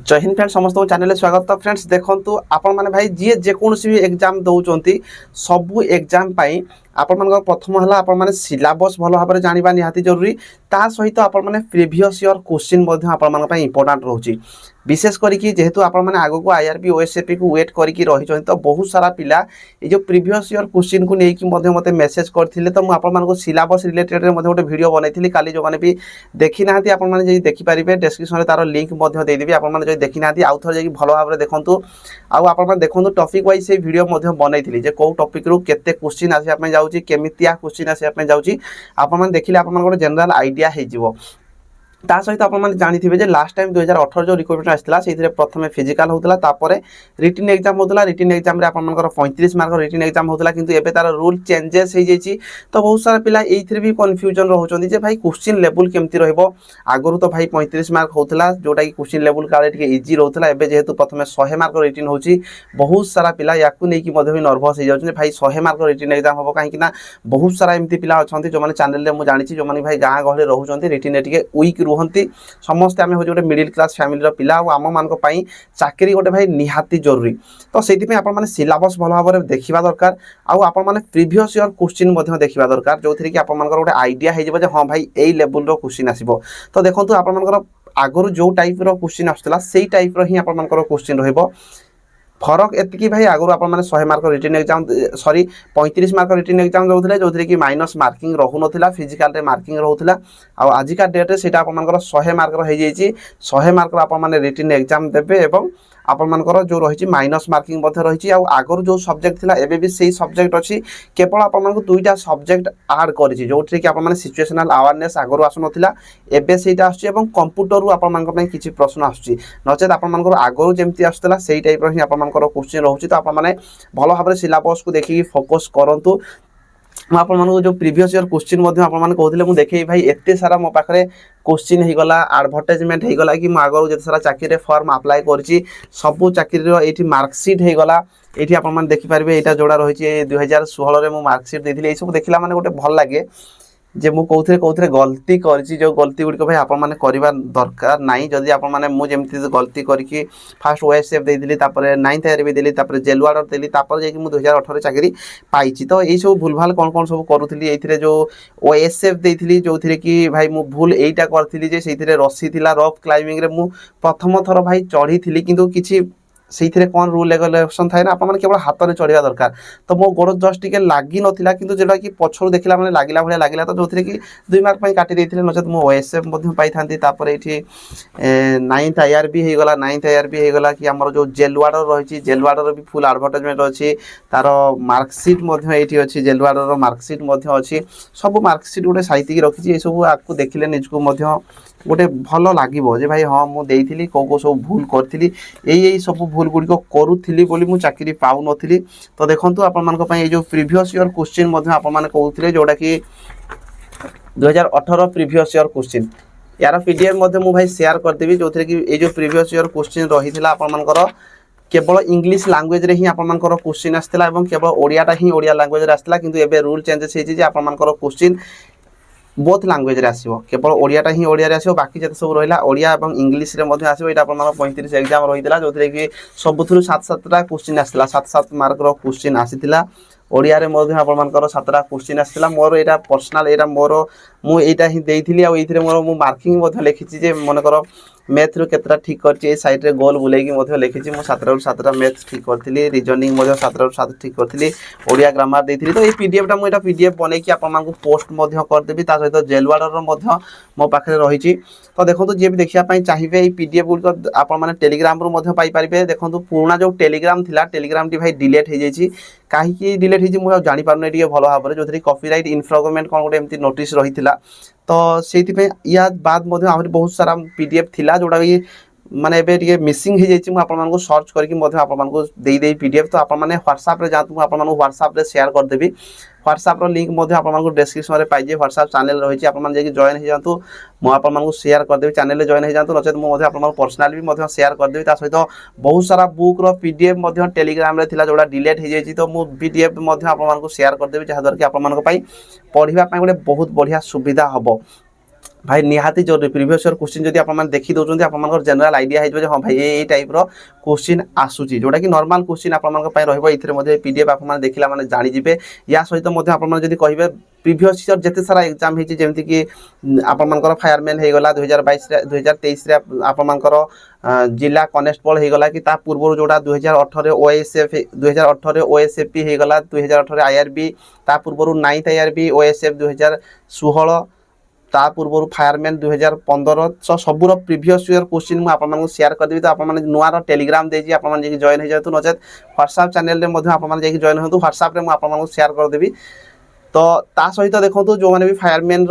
जय हिंद फ्रेंड्स समस्त चैनल स्वागत। तो फ्रेंड्स देखंतु आपण माने भाई जी जेकोसी भी एग्जाम दउचंती सबु एग्जाम पाई आपण मान प्रथम है आपण माने सिलेबस भल भाव में जाना निहाती जरूरी। ता सहित आपण माने प्रीवियस ईयर क्वेश्चन मध्य आपण मान पई इंपोर्टेंट रहउची। विशेष करके जेहेतु आपण माने आगो को आईआरबी ओएसएपी को वेट करके रही तो बहुत सारा पिला ये जो प्रीवियस ईयर क्वेश्चन को लेकिन मते मेसेज करथिले तो आपण मान को सिलेबस रिलेटेड रे मते गोटे वीडियो बनैथिली काली जो माने भी देखि नाहती आपण माने जे देखि परिबे डिस्क्रिप्शन रे तार लिंक मध्य दे देबी। आपण माने जे देखि नाहती आउ थोर जे भलो भाव रे देखंतु आउ आपण माने देखंतु टॉपिक वाइज से वीडियो मध्य बनैथिली जे को टॉपिक रु केते क्वेश्चन आसी आपण जाउची केमितिया क्वेश्चन आसी आपण जाउची आपण माने देखिले आपण माने जनरल आईडिया हे जिवो। ता सहित आप जानी लास्ट टाइम 2018 जो रिक्रुटमेंट आसाला से प्रथम फिजिकल होता रिटन एग्जाम होता रिटन एग्जाम आप 35 मार्क रिटन एग्जाम होता किंतु एबे तार रूल चेंजेस हो जाइए। तो बहुत सारा पिला ये भी कन्फ्यूजन रोचे जे भाई क्वेश्चन लेवल केमती रगुरी तो भाई 35 मार्क होता जोटा कि क्वेश्चन लेवल काले इजी रोला एवं जेहेतु प्रथम 100 मार्क रिटन हो बहुत सारा पिला या भी नर्भस हो जाए भाई 100 मार्क रिटन एग्जाम हम कहीं बहुत सारा एमती पिला अच्छा जो मैंने चैनल में जानी जो मैंने भाई गाँ गहली रोचे रिटन टे वीक रुहति समस्ते आम हूँ गोटे मिडिल क्लास फैमिली पिला आम मान चाकरी गोटे भाई निहाती जरूरी। तो से आपने सिलेबस भल भाव में देखा दरकार आपने प्रीवियस ईयर क्वेश्चन देखा दरकार जो थी कि आप गोटे आइडिया हो हाँ भाई यही लेवल क्वेश्चन आसो। तो देखो आप आगु जो टाइप क्वेश्चन आसाला से टाइप ही आप क्वेश्चन रही फरक एति भाई आगु आप 100 mark written exam sorry 35 mark written exam दौले जो कि माइनस मार्किंग रोला फिजिकल रे मार्किंग रोला आजिका डेट्रे से आप 100 मार्क हो जाइए 100 मार्क आप रिटन एग्जाम देवे और आपंकर जो रही माइनस मार्किंग रही आगुरी जो सब्जेक्ट थी एवं भी सही सब्जेक्ट अच्छी केवल आप दुईटा सब्जेक्ट आड कर जो कि आप सिचुएशनल अवेयरनेस आगुरी आसुना एवं से कंप्यूटर रू आप किसी प्रश्न आसूँ नचेत आप आगुरी जमी आसूला से टाइप ही आप क्वेश्चन रोचे। तो आपने भल भाव में सिलेबस को देखिए फोकस करूँ मुझे जो प्रीवियस ईयर क्वेश्चन कहते मुझे देखे भाई एत सारा मो पाखे क्वेश्चन हो गला एडवर्टाइजमेंट हो गला कि आगुरी जिते सारा चाकरी फॉर्म अप्लाई कर सबू चाकरी मार्कसीट हो गला ये आप देखिपारे यहाँ जोड़ा रही 2016 में मार्कसीट देती सब देखला माने गोटे भल लगे जे मु कौथे गलती करछि जो गलती गुड़िक भाई आप करवा दरकार नाई जदि आप मुझे गलती करके फास्ट ओएसएफ देली 9th ईयर भी देली जेलवाड़ देली जाकि 2018 चाकरी पाई। तो ये सब भूल भाल कौन कौन सब करूली ये जो ओएसएफ देली जो थी कि भाई मु भूल यहीटा करी जे से रसी थिला रफ क्लाइंबिंग रे मु प्रथम थर भाई चढ़ी थी किंतु किसी से कौन रूल रेगुलेशन थाए ना आप केवल हाथ में चढ़ा दरकार। तो मो गोड़ जस्ट टिके लगी नाला कि जोटा कि पछर देखला मैंने लगला भाई लगला तो जो थी कि 2 मार्क काटी देते नचेत मो ओएसएफ पाई था। ये 9th आईआरबी हो गला 9th आईआरबी हो गला कि आमर जो जेलवाड़ रही जेलवाड़ भी फुल एडवर्टाइजमेंट अच्छी तार मार्कसीट ये अच्छी जेलवाड़ मार्कसीट अच्छी सब मार्कसीट गोटे साइतिक रखी ये सब आपको देखिले निजको गोटे भल लगे भाई हाँ मुझे कौ सब भूल करी यही सब भूल गुड़िक करूली मुझे चाकरी पाऊ नी। तो देखो आप जो प्रीवियस ईयर क्वेश्चन कहते जोटा कि 2018 प्रीवियस ईयर क्वेश्चन यार पीडीएफ मुझे भाई शेयर करदेवी जो थी कि ये जो प्रीवियस ईयर क्वेश्चन रही आपर केवल इंग्लिश लैंग्वेज रे ही आपर क्वेश्चन आसाला केवल ओडियाटा ही ओडिया लैंग्वेज आसाला किंतु एबे रूल चेंजेस होती आपर क्वेश्चन बोथ लैंग्वेज रे आसीबो केवल ओडियाटा ही ओडिया रे आसीबो बाकी जते सब रहिला ओडिया एवं इंग्लिश रे मध्ये आसीबो। एटा अपन 35 एग्जाम रहितला जोथरे कि सबथुरु 7-7टा क्वेश्चन आसीला 7-7 मार्क रो क्वेश्चन आसीतिला ओडिया रे मध्ये अपन मानकर 7टा क्वेश्चन आसीला मोर एटा पर्सनल एटा मोर मु एटा ही देइथिली आ एथिरे मोर मु मार्किंग मध्ये लिखिछि जे मनकर मैथ रो केतरा ठीक करछि ए साइड रे गोल बुलेकी मध्ये लिखिछि मु 7टा मैथ ठीक करथिली रीजनिंग मध्ये 7 ठीक करथिली ओडिया ग्रामर देइथिली। तो ए पीडीएफ टा मु एटा पीडीएफ बनै कि आपन मानकु पोस्ट मध्ये कर देबी ता सहित जेलवाड़ रो मध्ये मो पाखरे रहिछि। तो देखंतु जे भी देखिया पई चाहिबे ए पीडीएफ गुड आपन माने टेलीग्राम रो मध्ये पाई परिबे। देखंतु पुराना जो टेलीग्राम थिला टेलीग्राम टी भाई डिलीट हो जाइछि काहे डिलीट होइछि मु जानि पारने टिके भलो भाबरे जो थी कॉपीराइट इन्फ्रिंजमेंट कोन गोटे एमती नोटिस रहिथिला। तो से या बाद आहुरी बहुत सारा पीडीएफ थिला जोटा कि माने एबे टिके मिसिंग हो जाइछि मु आपन मानको सर्च करके आपन मानको देई पीडीएफ। तो आपन माने व्हाट्सएप रे जातु आपन मानको व्हाट्सएप रे शेयर कर देबी व्हाट्सएप रो लिंक आपन मानको डिस्क्रिप्शन रे पाइ जे व्हाट्सएप चैनल रही आपन मान जे जॉइन हो जातु मु आपन मानको शेयर कर देबी चैनल रे जॉइन हो जातु नचेत मु आपन मानको पर्सनल भी शेयर कर देबी। ता सहित बहुत सारा बुक रो पीडीएफ टेलीग्राम रे थिला जोड़ा डिलीट हो जाइछि तो मु पीडीएफ आपन मानको शेयर कर देबी जहा द्वारा कि आपन मानको पई पढिबा पई गोटे बहुत बढ़िया सुविधा हबो। भाई निहाती जरूरी प्रीवियस ईयर क्वेश्चन जदि आप देखी दौरान आप जनरल आइडिया हो हाँ भाई ये टाइप क्वेश्चन आसूची जोटा कि नॉर्मल क्वेश्चन आप पीडीएफ आप देखला माने जानी जिवे या सहित आप कहे प्रीवियस ईयर जिते सारा एग्जाम होती जमीक कि आपर फायरमैन हो गला 2022 आपर जिला कनेस्टेबल हो गला कि पूर्व जोड़ा 2018 ओएसएफ 2018 ओएसएफपी हो गला 2018 आईआरबी पूर्व 9th आईआरबी ओएसएफ 2016 ता पूर्व फायरमैन 2015 सबूर प्रीवियस ईयर क्वेश्चन मुझे शेयर करदेवी तो आप नुआर टेलीग्राम देजी आप जॉइन हो जातु नचेत व्हाट्सएप चैनल में आप जॉइन हो व्हाट्सएप मुझे शेयर करदेवी तो ता सहित देखो जो मैंने भी फायरमैन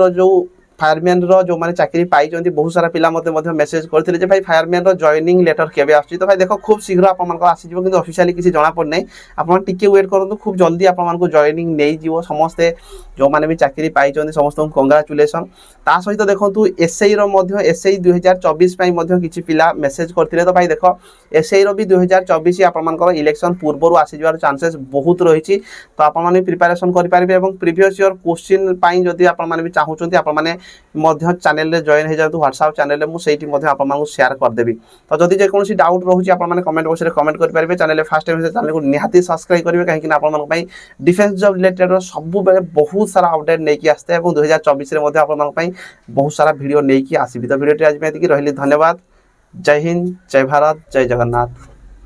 फायरमैन जो मैंने चाकरी पाई बहुत सारा पिला मते मेसेज करते भाई फायरमैन जॉइनिंग लेटर केबे आछी तो भाई देखो खूब शीघ्र आप आसीज कि ऑफिशियली किसी जना पड़ना आप वेट करूँ खूब जल्दी आपको जॉइनिंग नहीं जीव समस्ते जो मैंने भी चाकरी पाई समस्त कंग्राचुलेसन ता सहित देखो एसआई एसआई 2024 किसी पिला मेसेज करते तो भाई देख एसआई भी 2024 आप इलेक्शन पूर्व आसीजार चांसेस बहुत रही तो आप प्रिपारेसन करेंगे प्रीवियस ईयर क्वेश्चन जदि आप चाहूँ आप चैनल जॉइन हो जातु व्हाट्सएप चैनल मुझे आपको शेयर करदेवी तो जदि जेकोसी डाउट रोचे आप कमेंट बॉक्स में कमेंट करेंगे चैनल फास्ट टाइम चैनल को निहाती सब्सक्राइब करेंगे कहीं आप डिफेन्स जॉब रिलेटेड सब बेले बहुत सारा अपडेट नहीं आसते हैं 2024 में बहुत सारा वीडियो नहीं आसबि तो वीडियो आज में रही धन्यवाद जय हिंद जय भारत जय जगन्नाथ।